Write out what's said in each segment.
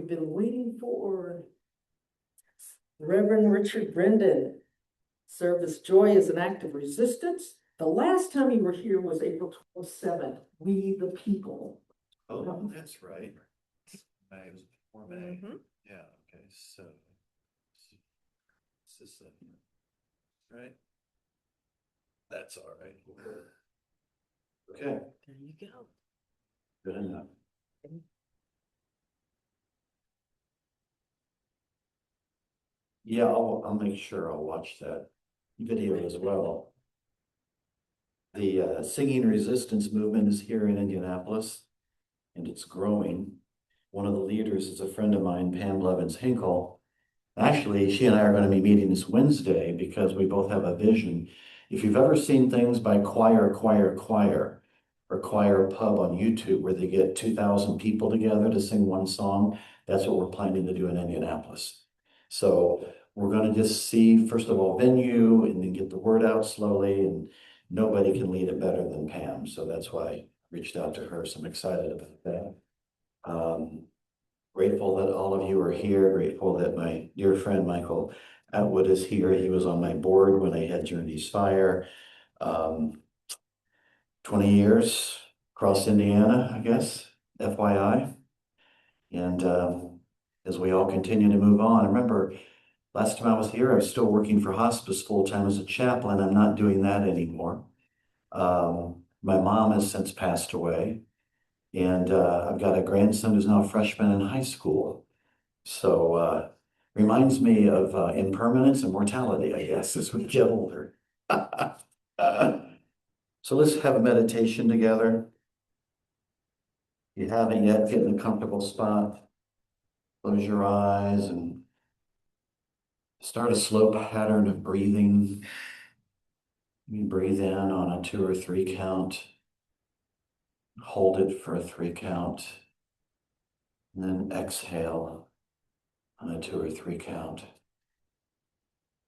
we've been waiting for. Reverend Richard Brendan served as Joy as an act of resistance. The last time you were here was April 27th, We the People. Oh, that's right. May, it was before May. Yeah, okay, so. This is right? That's all right. Okay, There you go. good enough. Yeah, I'll make sure I'll watch that video as well. The singing resistance movement is here in Indianapolis, and it's growing. One of the leaders is a friend of mine, Pam Blevins-Hinkle. Actually, she and I are going to be meeting this Wednesday because we both have a vision. If you've ever seen things by Choir or Choir Pub on YouTube where they get 2,000 people together to sing one song, that's what we're planning to do in Indianapolis. So we're going to just see, first of all, venue and then get the word out slowly, and nobody can lead it better than Pam. So that's why I reached out to her. So I'm excited about that. Grateful that all of you are here. Grateful that my dear friend Michael Atwood is here. He was on my board when I had Journey's Fire. 20 years across Indiana, I guess, FYI. And as we all continue to move on, remember, last time I was here, I was still working for hospice full-time as a chaplain. I'm not doing that anymore. My mom has since passed away. And I've got a grandson who's now a freshman in high school. So reminds me of impermanence and mortality, I guess, as we get older. So let's have a meditation together. If you haven't yet, get in a comfortable spot. Close your eyes and start a slow pattern of breathing. You breathe in on a 2 or 3 count. Hold it for a 3 count. And then exhale on a 2 or 3 count.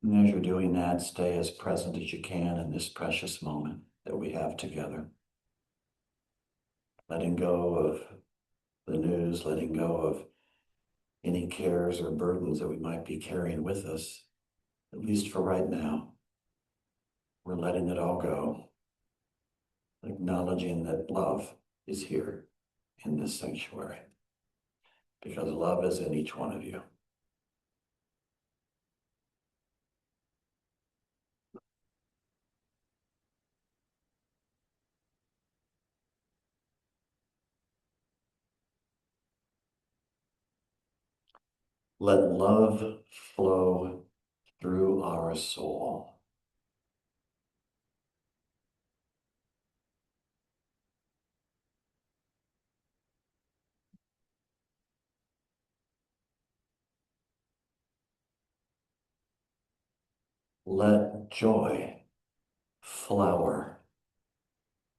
And as you're doing that, stay as present as you can in this precious moment that we have together. Letting go of the news, letting go of any cares or burdens that we might be carrying with us, at least for right now. We're letting it all go, acknowledging that love is here in this sanctuary, because love is in each one of you. Let love flow through our soul. Let joy flower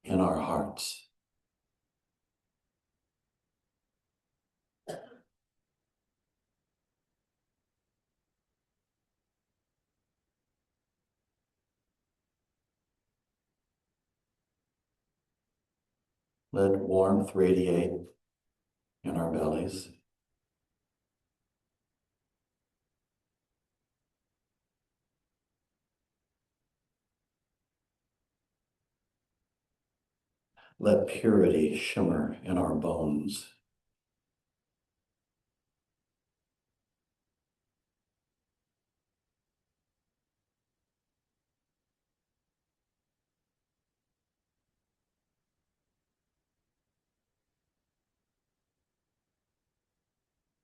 in our hearts. Let warmth radiate in our bellies. Let purity shimmer in our bones.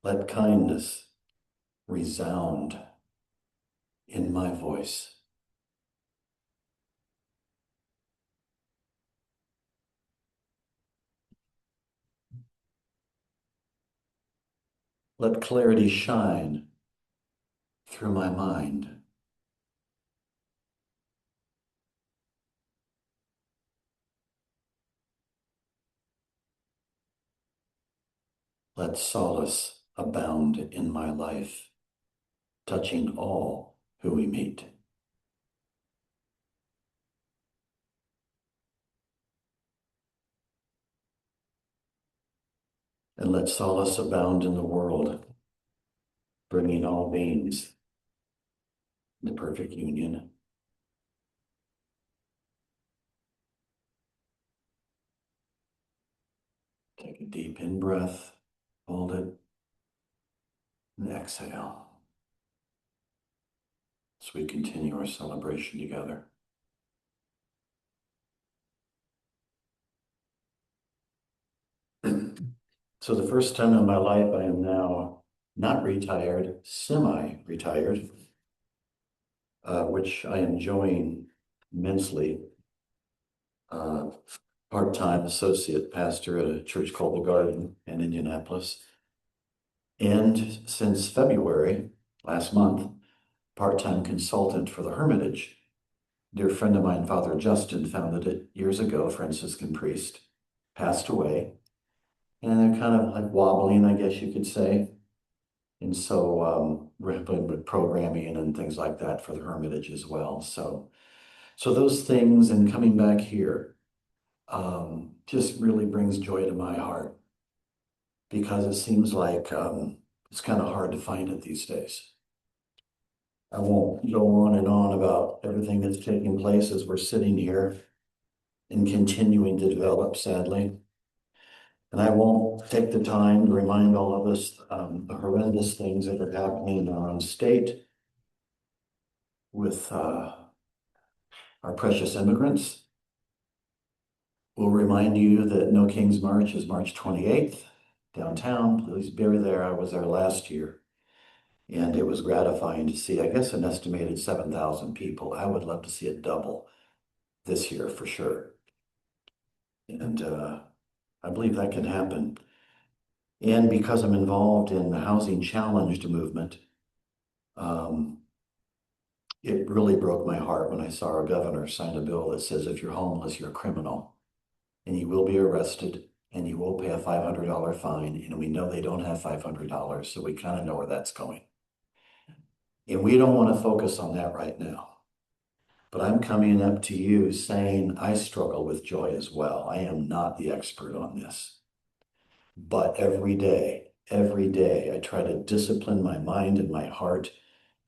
Let kindness resound in my voice. Let clarity shine through my mind. Let solace abound in my life, touching all who we meet. And let solace abound in the world, bringing all beings into perfect union. Take a deep in-breath, hold it, and exhale as we continue our celebration together. So the first time in my life, I am now not retired, semi-retired, which I am enjoying immensely. Part-time associate pastor at a church called The Garden in Indianapolis. And since February, last month, part-time consultant for the Hermitage. Dear friend of mine, Father Justin, founded it years ago, Franciscan priest, passed away. And they're kind of like wobbling, I guess you could say. And so with programming and things like that for the Hermitage as well. So those things and coming back here just really brings joy to my heart, because it seems like it's kind of hard to find it these days. I won't go on and on about everything that's taking place as we're sitting here and continuing to develop, sadly. And I won't take the time to remind all of us the horrendous things that are happening in our own state with our precious immigrants. We'll remind you that No King's March is March 28th, downtown. Please be there. I was there last year. And it was gratifying to see, I guess, an estimated 7,000 people. I would love to see it double this year for sure. And I believe that can happen. And because I'm involved in the housing challenged movement, it really broke my heart when I saw our governor sign a bill that says if you're homeless, you're a criminal and you will be arrested and you will pay a $500 fine. And we know they don't have $500, so we kind of know where that's going. And we don't want to focus on that right now. But I'm coming up to you saying I struggle with joy as well. I am not the expert on this. But every day, I try to discipline my mind and my heart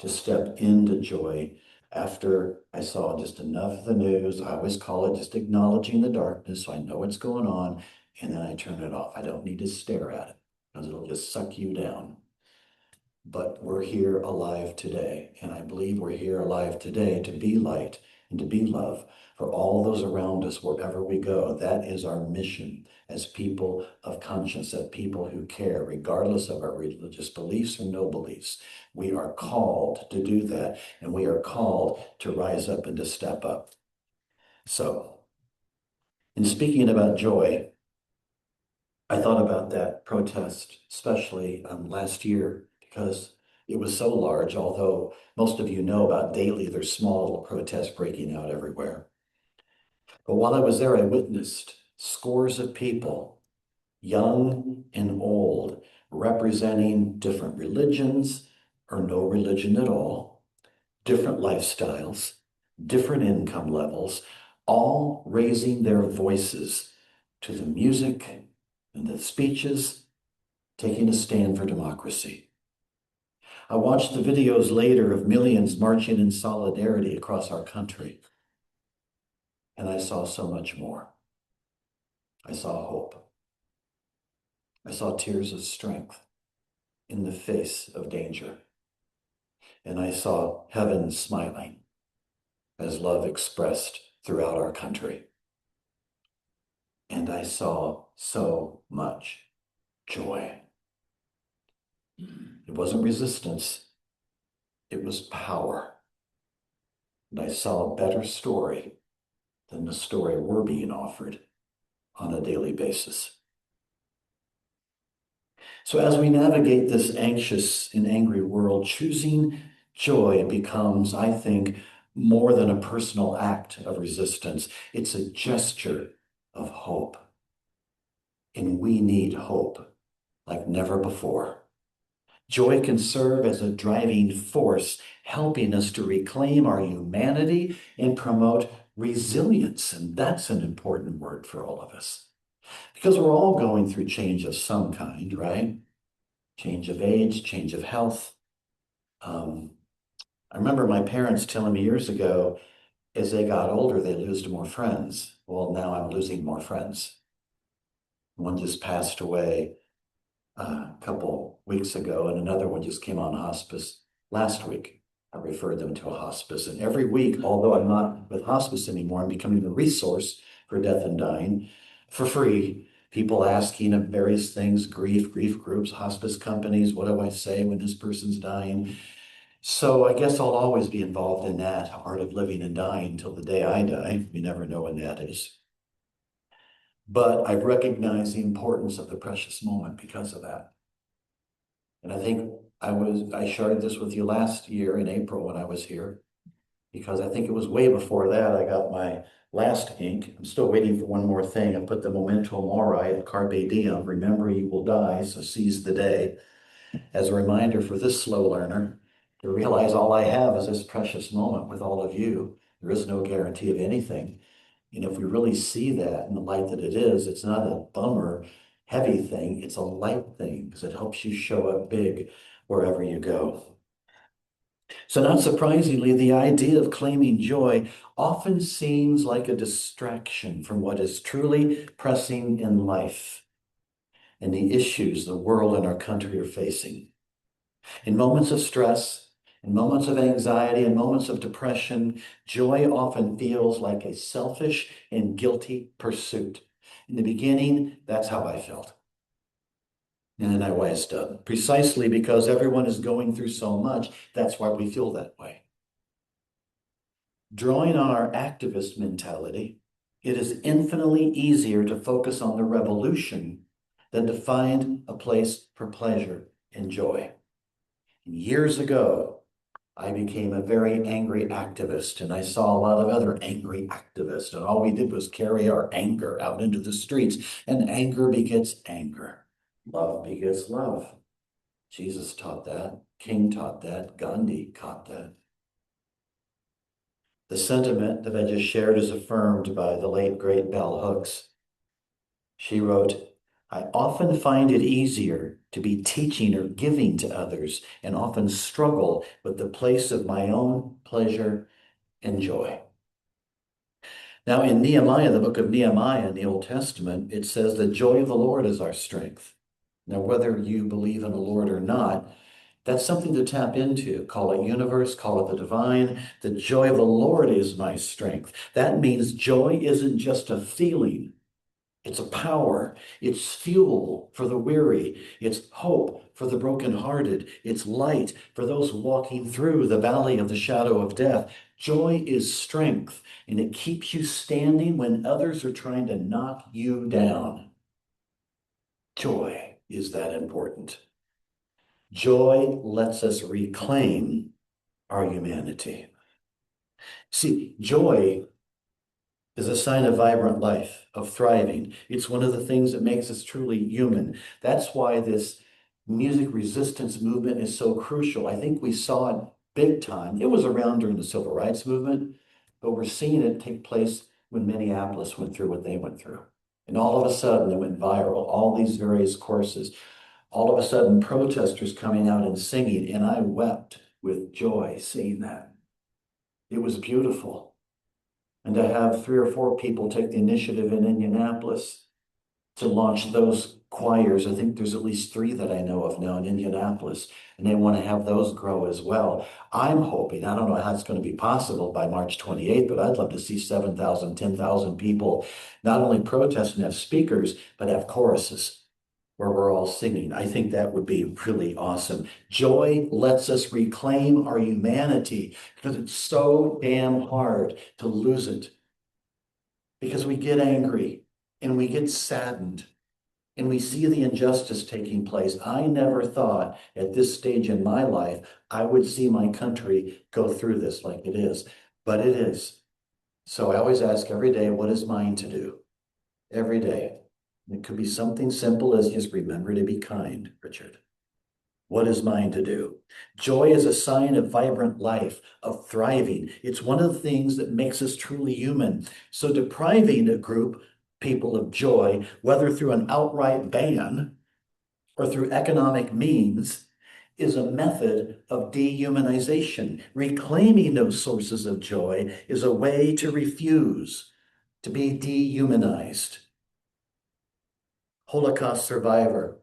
to step into joy after I saw just enough of the news. I always call it just acknowledging the darkness so I know what's going on, and then I turn it off. I don't need to stare at it because it'll just suck you down. But we're here alive today, and I believe we're here alive today to be light and to be love for all those around us wherever we go. That is our mission as people of conscience, as people who care, regardless of our religious beliefs or no beliefs. We are called to do that, and we are called to rise up and to step up. So, in speaking about joy, I thought about that protest, especially last year, because it was so large, although most of you know about daily, there's small little protests breaking out everywhere. But while I was there, I witnessed scores of people, young and old, representing different religions or no religion at all, different lifestyles, different income levels, all raising their voices to the music and the speeches, taking a stand for democracy. I watched the videos later of millions marching in solidarity across our country, and I saw so much more. I saw hope. I saw tears of strength in the face of danger, and I saw heaven smiling as love expressed throughout our country. And I saw so much joy. It wasn't resistance, it was power. And I saw a better story than the story we're being offered on a daily basis. So as we navigate this anxious and angry world, choosing joy becomes, I think, more than a personal act of resistance. It's a gesture of hope. And we need hope like never before. Joy can serve as a driving force, helping us to reclaim our humanity and promote resilience. And that's an important word for all of us. Because we're all going through change of some kind, right? Change of age, change of health. I remember my parents telling me years ago, as they got older, they lose more friends. Well, now I'm losing more friends. One just passed away a couple weeks ago, and another one just came on hospice last week. I referred them to a hospice. And every week, although I'm not with hospice anymore, I'm becoming a resource for death and dying for free. People asking of various things, grief groups, hospice companies, what do I say when this person's dying? So I guess I'll always be involved in that art of living and dying until the day I die. You never know when that is. But I've recognized the importance of the precious moment because of that. And I think I shared this with you last year in April when I was here, because I think it was way before that I got my last ink. I'm still waiting for one more thing. I put the memento mori at carpe diem, remember you will die, so seize the day, as a reminder for this slow learner to realize all I have is this precious moment with all of you. There is no guarantee of anything. And if we really see that in the light that it is, it's not a bummer, heavy thing, it's a light thing because it helps you show up big wherever you go. So, not surprisingly, the idea of claiming joy often seems like a distraction from what is truly pressing in life and the issues the world and our country are facing. In moments of stress, in moments of anxiety, in moments of depression, joy often feels like a selfish and guilty pursuit. In the beginning, that's how I felt. And then I wised up. Precisely because everyone is going through so much, that's why we feel that way. Drawing on our activist mentality, it is infinitely easier to focus on the revolution than to find a place for pleasure and joy. Years ago, I became a very angry activist, and I saw a lot of other angry activists, and all we did was carry our anger out into the streets, and anger begets anger. Love begets love. Jesus taught that. King taught that. Gandhi taught that. The sentiment that I just shared is affirmed by the late, great Bell Hooks. She wrote, I often find it easier to be teaching or giving to others and often struggle with the place of my own pleasure and joy. Now, in Nehemiah, the book of Nehemiah in the Old Testament, it says the joy of the Lord is our strength. Now, whether you believe in the Lord or not, that's something to tap into. Call it universe, call it the divine. The joy of the Lord is my strength. That means joy isn't just a feeling. It's a power. It's fuel for the weary. It's hope for the brokenhearted. It's light for those walking through the valley of the shadow of death. Joy is strength, and it keeps you standing when others are trying to knock you down. Joy is that important. Joy lets us reclaim our humanity. See, joy is a sign of vibrant life, of thriving. It's one of the things that makes us truly human. That's why this music resistance movement is so crucial. I think we saw it big time. It was around during the civil rights movement, but we're seeing it take place when Minneapolis went through what they went through. And all of a sudden, it went viral, all these various courses. All of a sudden, protesters coming out and singing, and I wept with joy seeing that. It was beautiful. And to have 3 or 4 people take the initiative in Indianapolis to launch those choirs. I think there's at least 3 that I know of now in Indianapolis, and they want to have those grow as well. I'm hoping, I don't know how it's going to be possible by March 28th, but I'd love to see 7,000, 10,000 people not only protest and have speakers, but have choruses where we're all singing. I think that would be really awesome. Joy lets us reclaim our humanity because it's so damn hard to lose it. Because we get angry and we get saddened and we see the injustice taking place. I never thought at this stage in my life I would see my country go through this like it is, but it is. So I always ask every day, what is mine to do? Every day. It could be something simple as just remember to be kind, Richard. What is mine to do? Joy is a sign of vibrant life, of thriving. It's one of the things that makes us truly human. So depriving a group people of joy, whether through an outright ban or through economic means, is a method of dehumanization. Reclaiming those sources of joy is a way to refuse to be dehumanized. Holocaust survivor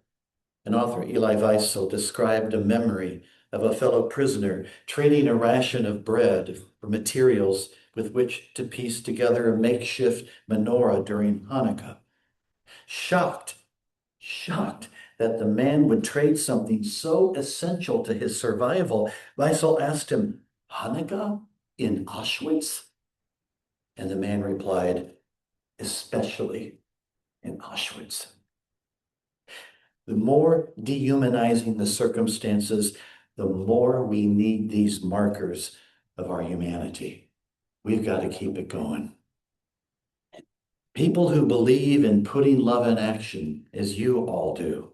and author Elie Wiesel described a memory of a fellow prisoner trading a ration of bread for materials with which to piece together a makeshift menorah during Hanukkah. Shocked that the man would trade something so essential to his survival, Wiesel asked him, "Hanukkah in Auschwitz?" And the man replied, "Especially in Auschwitz." The more dehumanizing the circumstances, the more we need these markers of our humanity. We've got to keep it going. People who believe in putting love in action, as you all do,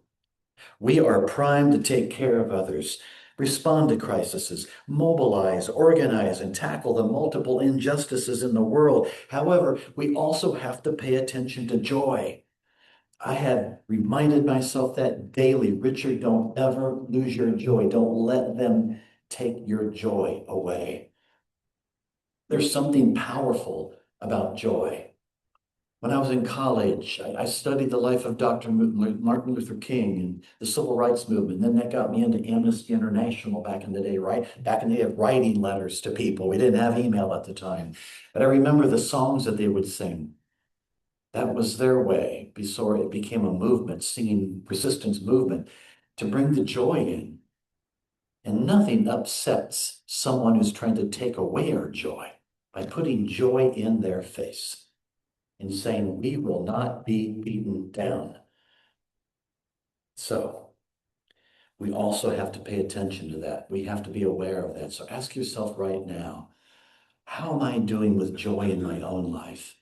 we are primed to take care of others, respond to crises, mobilize, organize, and tackle the multiple injustices in the world. However, we also have to pay attention to joy. I have reminded myself that daily. Richard, don't ever lose your joy. Don't let them take your joy away. There's something powerful about joy. When I was in college, I studied the life of Dr. Martin Luther King and the civil rights movement. Then that got me into Amnesty International back in the day, right? Back in the day of writing letters to people. We didn't have email at the time. But I remember the songs that they would sing. That was their way before it became a movement, singing resistance movement, to bring the joy in. And nothing upsets someone who's trying to take away our joy by putting joy in their face and saying, we will not be beaten down. So we also have to pay attention to that. We have to be aware of that. So ask yourself right now, how am I doing with joy in my own life?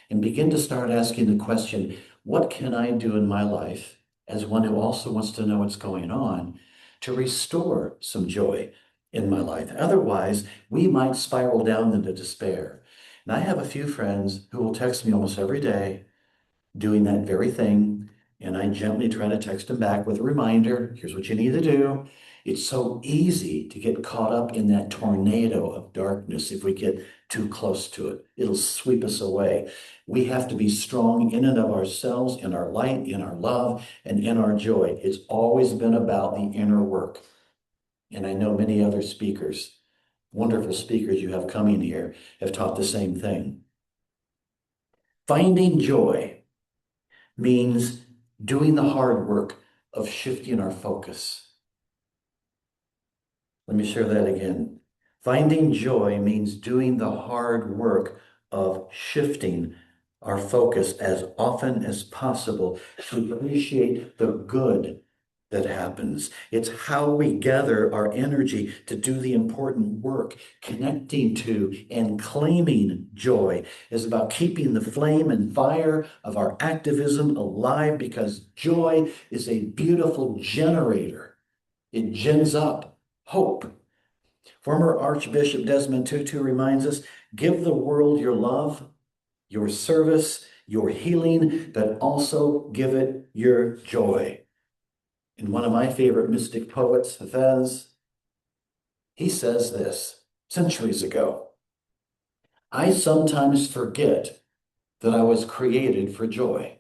And begin to start asking the question, what can I do in my life as one who also wants to know what's going on to restore some joy in my life? Otherwise, we might spiral down into despair. And I have a few friends who will text me almost every day doing that very thing. And I gently try to text them back with a reminder, here's what you need to do. It's so easy to get caught up in that tornado of darkness if we get too close to it. It'll sweep us away. We have to be strong in and of ourselves, in our light, in our love, and in our joy. It's always been about the inner work. And I know many other speakers, wonderful speakers you have coming here, have taught the same thing. Finding joy means doing the hard work of shifting our focus. Let me share that again. Finding joy means doing the hard work of shifting our focus as often as possible to appreciate the good that happens. It's how we gather our energy to do the important work. Connecting to and claiming joy is about keeping the flame and fire of our activism alive, because joy is a beautiful generator. It gens up hope. Former Archbishop Desmond Tutu reminds us, give the world your love, your service, your healing, but also give it your joy. And one of my favorite mystic poets, Hafez, he says this centuries ago, I sometimes forget that I was created for joy.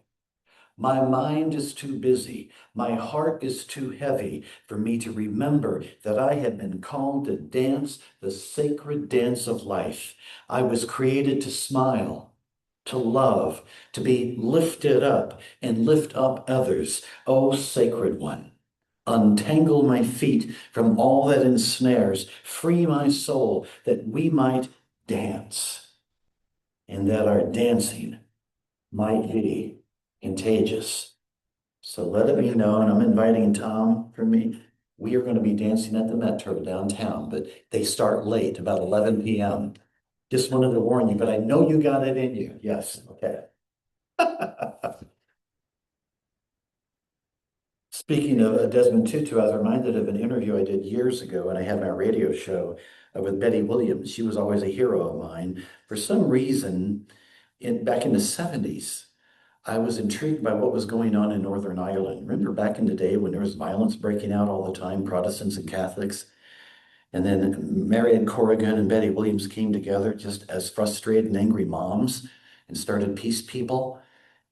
My mind is too busy. My heart is too heavy for me to remember that I have been called to dance the sacred dance of life. I was created to smile, to love, to be lifted up and lift up others. O sacred one, untangle my feet from all that ensnares, free my soul that we might dance, and that our dancing might be contagious. So let it be known, I'm inviting Tom from me. We are going to be dancing at the Metro downtown, but they start late, about 11 p.m. Just wanted to warn you, but I know you got it in you. Yes, okay. Speaking of Desmond Tutu, I was reminded of an interview I did years ago, and I had my radio show with Betty Williams. She was always a hero of mine. For some reason, back in the 70s, I was intrigued by what was going on in Northern Ireland. Remember back in the day when there was violence breaking out all the time, Protestants and Catholics? And then Marion Corrigan and Betty Williams came together just as frustrated and angry moms and started Peace People.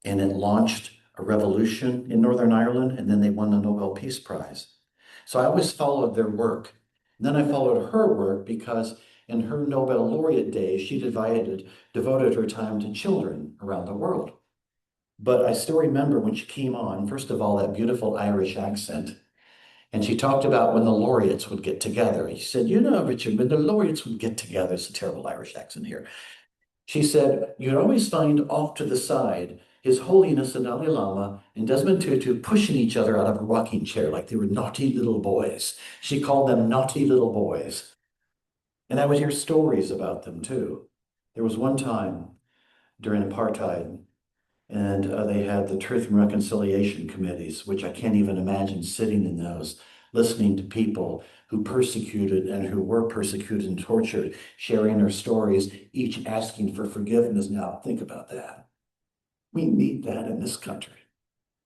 And it launched a revolution in Northern Ireland, and then they won the Nobel Peace Prize. So I always followed their work. And then I followed her work because in her Nobel laureate days, she devoted her time to children around the world. But I still remember when she came on, first of all, that beautiful Irish accent. And she talked about when the laureates would get together. She said, you know, Richard, when the laureates would get together, it's a terrible Irish accent here. She said, you'd always find off to the side His Holiness the Dalai Lama and Desmond Tutu pushing each other out of a rocking chair like they were naughty little boys. She called them naughty little boys. And I would hear stories about them too. There was one time during apartheid, and they had the Truth and Reconciliation Committees, which I can't even imagine sitting in those, listening to people who persecuted and who were persecuted and tortured, sharing their stories, each asking for forgiveness. Now, think about that. We need that in this country.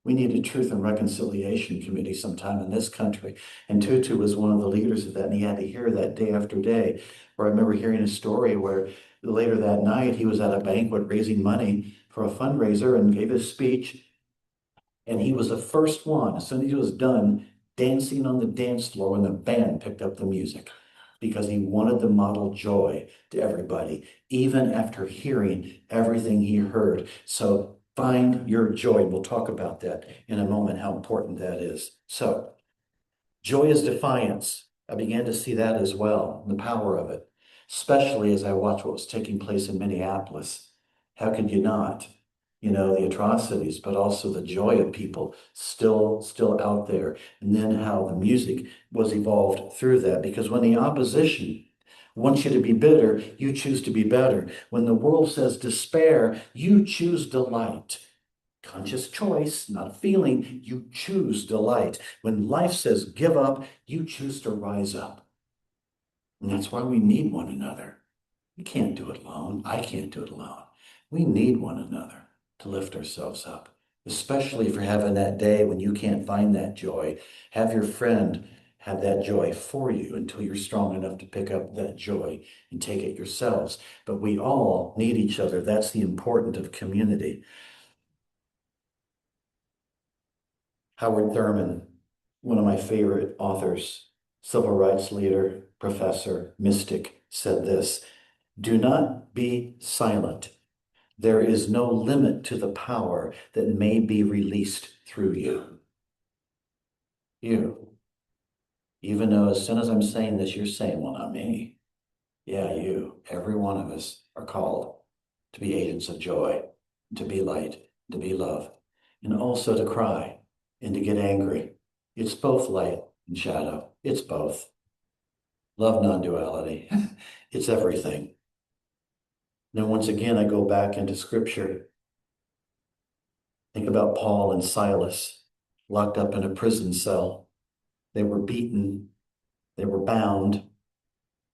We need a Truth and Reconciliation Committee sometime in this country. And Tutu was one of the leaders of that, and he had to hear that day after day. Where I remember hearing a story where later that night he was at a banquet raising money for a fundraiser and gave his speech. And he was the first one, as soon as he was done, dancing on the dance floor when the band picked up the music, because he wanted to model joy to everybody, even after hearing everything he heard. So find your joy. We'll talk about that in a moment, how important that is. So joy is defiance. I began to see that as well, the power of it, especially as I watched what was taking place in Minneapolis. How could you not? You know, the atrocities, but also the joy of people still out there. And then how the music was evolved through that. Because when the opposition wants you to be bitter, you choose to be better. When the world says despair, you choose delight. Conscious choice, not a feeling. You choose delight. When life says give up, you choose to rise up. And that's why we need one another. We can't do it alone. I can't do it alone. We need one another to lift ourselves up, especially for having that day when you can't find that joy. Have your friend have that joy for you until you're strong enough to pick up that joy and take it yourselves. But we all need each other. That's the importance of community. Howard Thurman, one of my favorite authors, civil rights leader, professor, mystic, said this: do not be silent. There is no limit to the power that may be released through you. You. Even though as soon as I'm saying this, you're saying, well, not me. Yeah, you. Every one of us are called to be agents of joy, to be light, to be love, and also to cry and to get angry. It's both light and shadow. It's both. Love non-duality. It's everything. Now, once again, I go back into scripture. Think about Paul and Silas locked up in a prison cell. They were beaten. They were bound.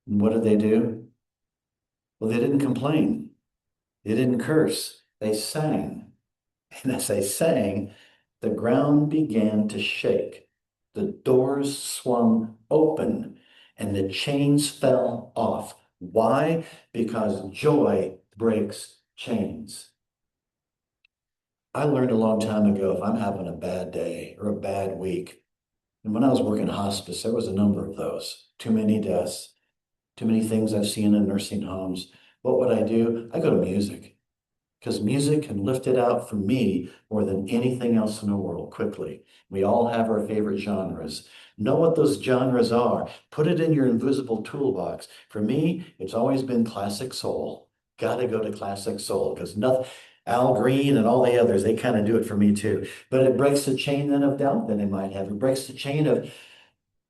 And what did they do? Well, they didn't complain. They didn't curse. They sang. And as they sang, the ground began to shake. The doors swung open and the chains fell off. Why? Because joy breaks chains. I learned a long time ago, if I'm having a bad day or a bad week, and when I was working hospice, there was a number of those. Too many deaths, too many things I've seen in nursing homes. What would I do? I go to music, because music can lift it out for me more than anything else in the world quickly. We all have our favorite genres. Know what those genres are. Put it in your invisible toolbox. For me, it's always been classic soul. Got to go to classic soul because nothing, Al Green and all the others, they kind of do it for me too. But it breaks the chain then of doubt that they might have. It breaks the chain of,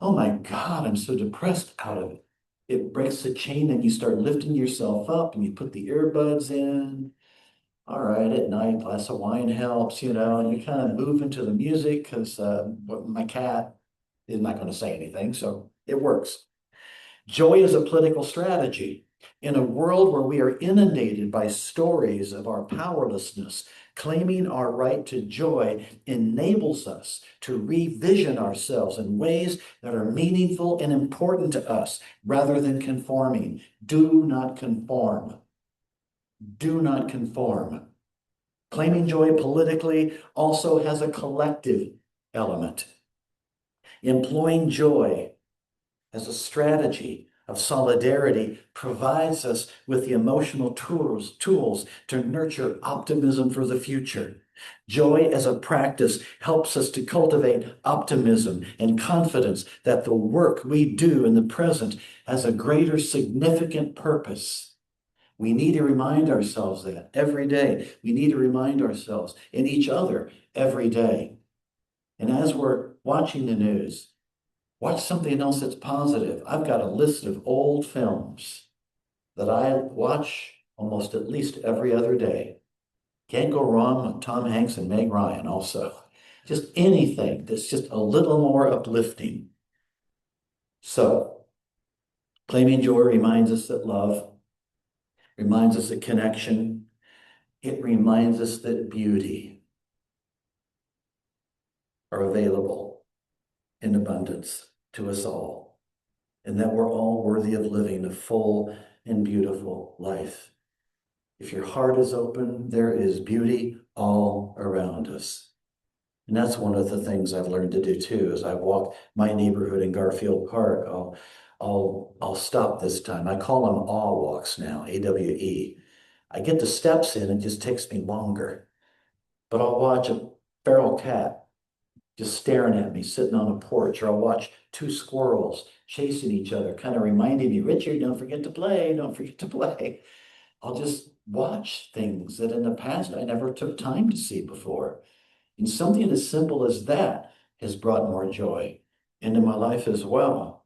oh my God, I'm so depressed out of it. It breaks the chain and you start lifting yourself up and you put the earbuds in. All right, at night, glass of wine helps, you know, and you kind of move into the music because my cat is not going to say anything, so it works. Joy is a political strategy. In a world where we are inundated by stories of our powerlessness, Claiming our right to joy enables us to revision ourselves in ways that are meaningful and important to us rather than conforming. Do not conform. Do not conform. Claiming joy politically also has a collective element. Employing joy as a strategy of solidarity provides us with the emotional tools to nurture optimism for the future. Joy as a practice helps us to cultivate optimism and confidence that the work we do in the present has a greater significant purpose. We need to remind ourselves that every day. We need to remind ourselves and each other every day. And as we're watching the news, watch something else that's positive. I've got a list of old films that I watch almost at least every other day. Can't go wrong with Tom Hanks and Meg Ryan also. Just anything that's just a little more uplifting. So, claiming joy reminds us that love, reminds us that connection, it reminds us that beauty are available in abundance to us all, and that we're all worthy of living a full and beautiful life. If your heart is open, there is beauty all around us. And that's one of the things I've learned to do too. As I walk my neighborhood in Garfield Park, I'll stop this time. I call them awe walks now, AWE. I get the steps in, it just takes me longer. But I'll watch a feral cat just staring at me, sitting on a porch, or I'll watch two squirrels chasing each other, kind of reminding me, Richard, don't forget to play, don't forget to play. I'll just watch things that in the past I never took time to see before. And something as simple as that has brought more joy into my life as well.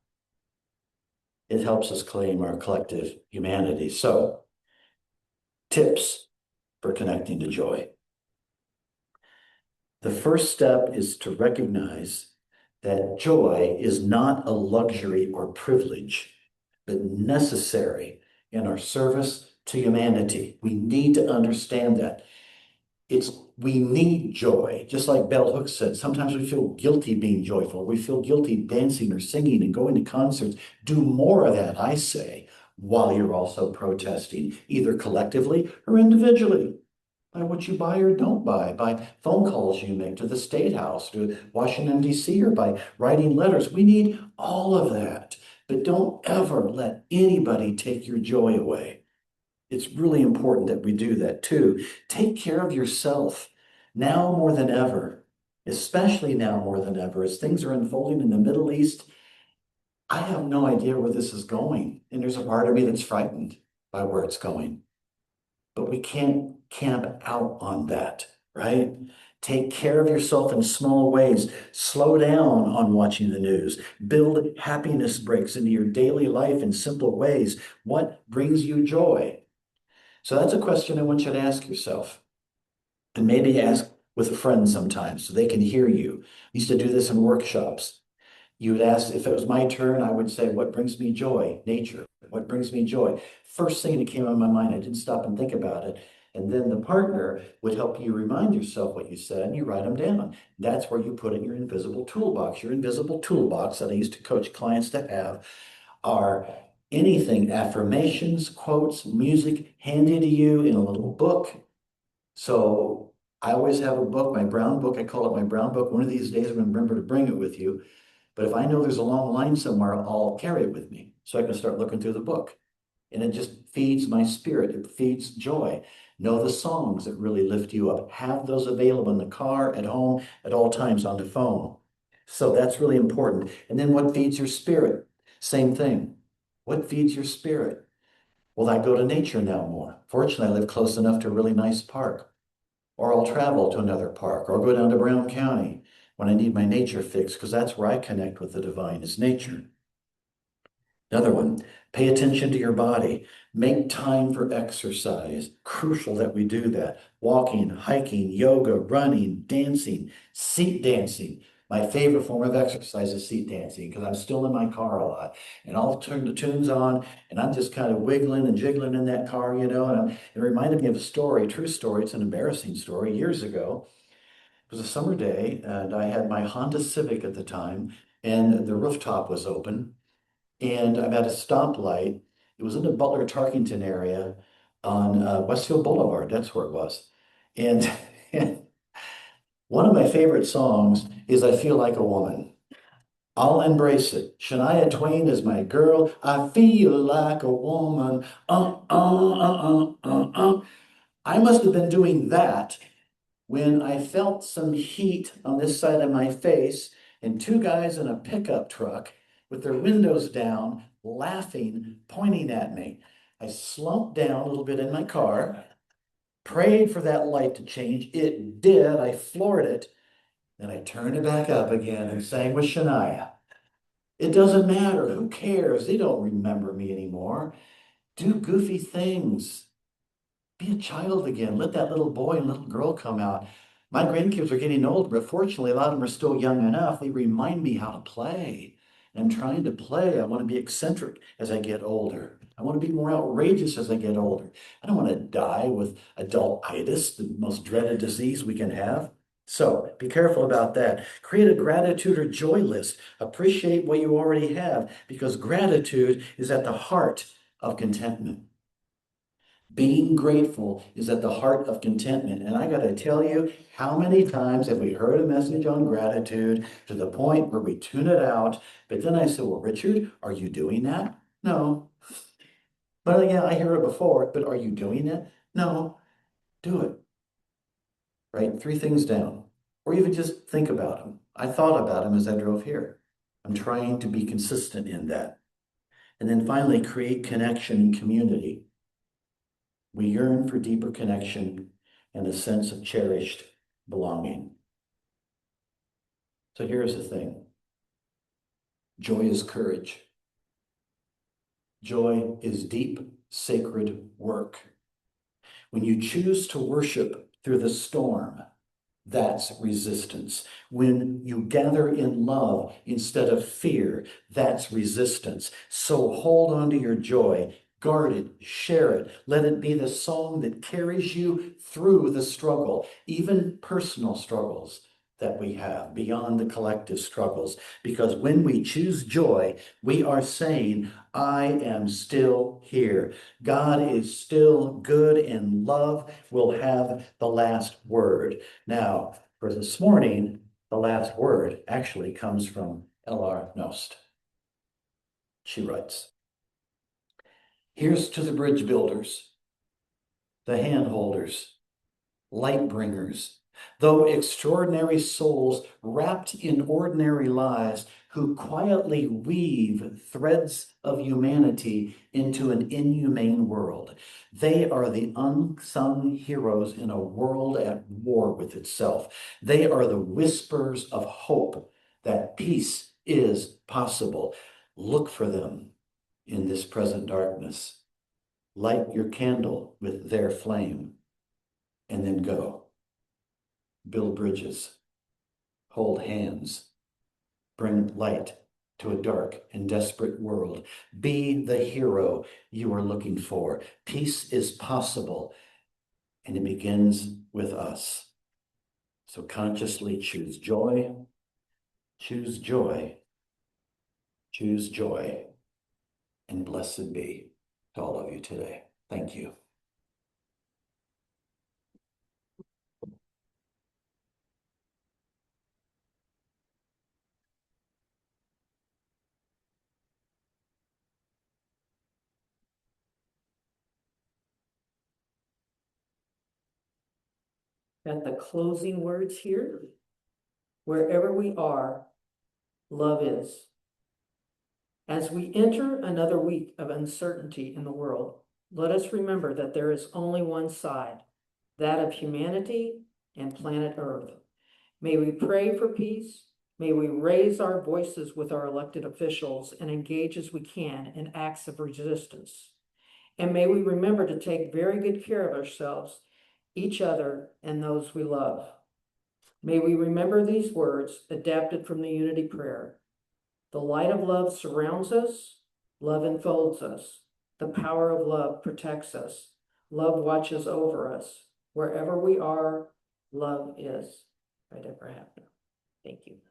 It helps us claim our collective humanity. So, tips for connecting to joy. The first step is to recognize that joy is not a luxury or privilege, but necessary in our service to humanity. We need to understand that. We need joy, just like Bell Hooks said. Sometimes we feel guilty being joyful. We feel guilty dancing or singing and going to concerts. Do more of that, I say, while you're also protesting, either collectively or individually. By what you buy or don't buy, by phone calls you make to the State House, to Washington, D.C., or by writing letters. We need all of that. But don't ever let anybody take your joy away. It's really important that we do that too. Take care of yourself now more than ever, especially now more than ever, as things are unfolding in the Middle East. I have no idea where this is going. And there's a part of me that's frightened by where it's going. But we can't camp out on that, right? Take care of yourself in small ways. Slow down on watching the news. Build happiness breaks into your daily life in simple ways. What brings you joy? So that's a question I want you to ask yourself. And maybe ask with a friend sometimes so they can hear you. I used to do this in workshops. You would ask, if it was my turn, I would say, what brings me joy? Nature. What brings me joy? First thing that came on my mind, I didn't stop and think about it. And then the partner would help you remind yourself what you said, and you write them down. That's where you put in your invisible toolbox. Your invisible toolbox that I used to coach clients to have are anything, affirmations, quotes, music handed to you in a little book. So I always have a book, my brown book. I call it my brown book. One of these days, I'm going to remember to bring it with you. But if I know there's a long line somewhere, I'll carry it with me so I can start looking through the book. And it just feeds my spirit. It feeds joy. Know the songs that really lift you up. Have those available in the car, at home, at all times on the phone. So that's really important. And then what feeds your spirit? Same thing. What feeds your spirit? Well, I go to nature now more. Fortunately, I live close enough to a really nice park. Or I'll travel to another park, or go down to Brown County when I need my nature fix, because that's where I connect with the divine, is nature. Another one, pay attention to your body. Make time for exercise. Crucial that we do that. Walking, hiking, yoga, running, dancing, seat dancing. My favorite form of exercise is seat dancing because I'm still in my car a lot. And I'll turn the tunes on and I'm just kind of wiggling and jiggling in that car, and it reminded me of a story, true story. It's an embarrassing story. Years ago, it was a summer day and I had my Honda Civic at the time and the rooftop was open. And I'm at a stoplight. It was in the Butler Tarkington area on Westfield Boulevard. That's where it was. And, and one of my favorite songs is I Feel Like a Woman. I'll embrace it. Shania Twain is my girl. I feel like a woman. I must have been doing that when I felt some heat on this side of my face and two guys in a pickup truck with their windows down, laughing, pointing at me. I slumped down a little bit in my car, prayed for that light to change. It did. I floored it. Then I turned it back up again and sang with Shania. It doesn't matter. Who cares? They don't remember me anymore. Do goofy things. Be a child again. Let that little boy and little girl come out. My grandkids are getting older, but fortunately, a lot of them are still young enough. They remind me how to play. And I'm trying to play. I want to be eccentric as I get older. I want to be more outrageous as I get older. I don't want to die with adultitis, the most dreaded disease we can have. So be careful about that. Create a gratitude or joy list. Appreciate what you already have because gratitude is at the heart of contentment. Being grateful is at the heart of contentment. And I got to tell you, how many times have we heard a message on gratitude to the point where we tune it out? But then I said, well, Richard, are you doing that? No. But yeah, I hear it before, but are you doing it? No. Do it. Write 3 things down, or even just think about them. I thought about them as I drove here. I'm trying to be consistent in that. And then finally, create connection and community. We yearn for deeper connection and a sense of cherished belonging. So here's the thing. Joy is courage. Joy is deep, sacred work. When you choose to worship through the storm, that's resistance. When you gather in love instead of fear, that's resistance. So hold on to your joy. Guard it, share it. Let it be the song that carries you through the struggle, even personal struggles that we have beyond the collective struggles. Because when we choose joy, we are saying, I am still here. God is still good and love will have the last word. Now, for this morning, the last word actually comes from L.R. Nost. She writes, here's to the bridge builders, the hand holders, light bringers, though extraordinary souls wrapped in ordinary lives who quietly weave threads of humanity into an inhumane world. They are the unsung heroes in a world at war with itself. They are the whispers of hope that peace is possible. Look for them in this present darkness. Light your candle with their flame and then go. Build bridges, hold hands, bring light to a dark and desperate world. Be the hero you are looking for. Peace is possible, and it begins with us. So consciously choose joy, choose joy, choose joy, and blessed be to all of you today. Thank you. Got the closing words here. Wherever we are, love is. As we enter another week of uncertainty in the world, let us remember that there is only one side, that of humanity and planet Earth. May we pray for peace. May we raise our voices with our elected officials and engage as we can in acts of resistance. And may we remember to take very good care of ourselves, each other, and those we love. May we remember these words adapted from the Unity Prayer. The light of love surrounds us, love enfolds us. The power of love protects us. Love watches over us. Wherever we are, love is. By Deborah Hafner. Thank you.